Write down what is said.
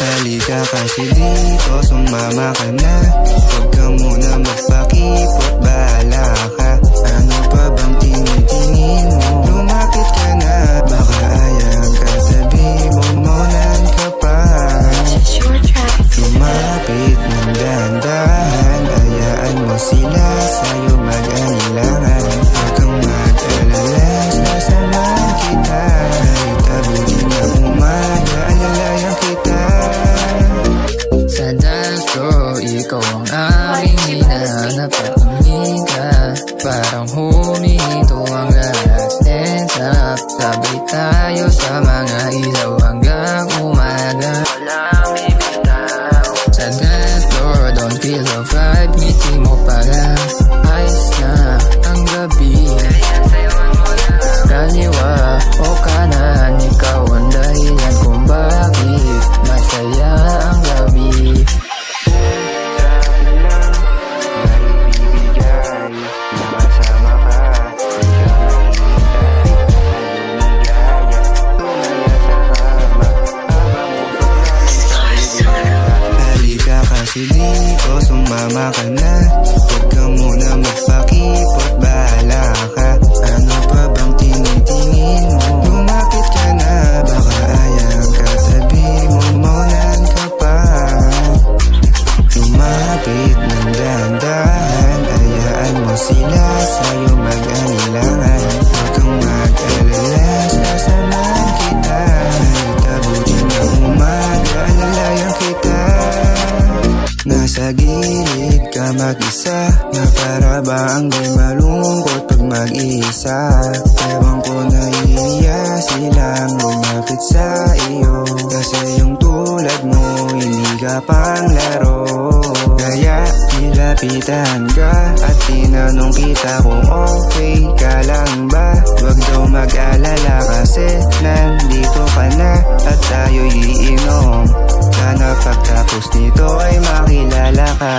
Halika kasi dito, sumama ka na. Huwag ka muna magpakipot, bahala ka. Ano pa bang tinitingin mo? Lumapit ka na, baka ayang katabi mo, maunan ka pa. Lumapit ng dahan-dahan, hayaan mo sila sa'yo mag-anilangan. Huwag kang mag-alala, sasamahan kita. Kahit tabutin na umaga, alalayan kita. Sa dance floor, ikaw ang aking hinahanap at tumingin ka. Parang huminto ang lahat. Hands up, sabay tayo sa mga ilaw hanggang umaga. Walang bibitaw. Sa dance floor, don't feel the vibe. Ngiti mo para ayos na ang gabi. Kaliwa o kanan, ikaw ang dahilan kung bakit masaya ang gabi. Halika kasi dito, sumama ka na. Huwag ka muna magpakipot, bahala ka. Ano pa bang tinitingin mo? Lumapit ka na, baka ayang katabi mo, maunan ka pa. Lumapit ng dahan-dahan, hayaan mo sila sa'yo mag-anilangan. Huwag kang mag-alala, sasamahan kita. Kahit tabutin na umaga, alalayan kita. Nasa gilid ka mag-isa, na para bang di malungkot pag mag-isa. Ewan ko nahihiya silang lumapit sa iyo, kasi yung tulad mo hindi ka pang laro. Kaya nilapitan ka at tinanong kita kung okay ka lang ba. Wag daw mag-alala kasi nandito ka na at tayo'y iinom. Sana pagtapos nito ay makilala ka.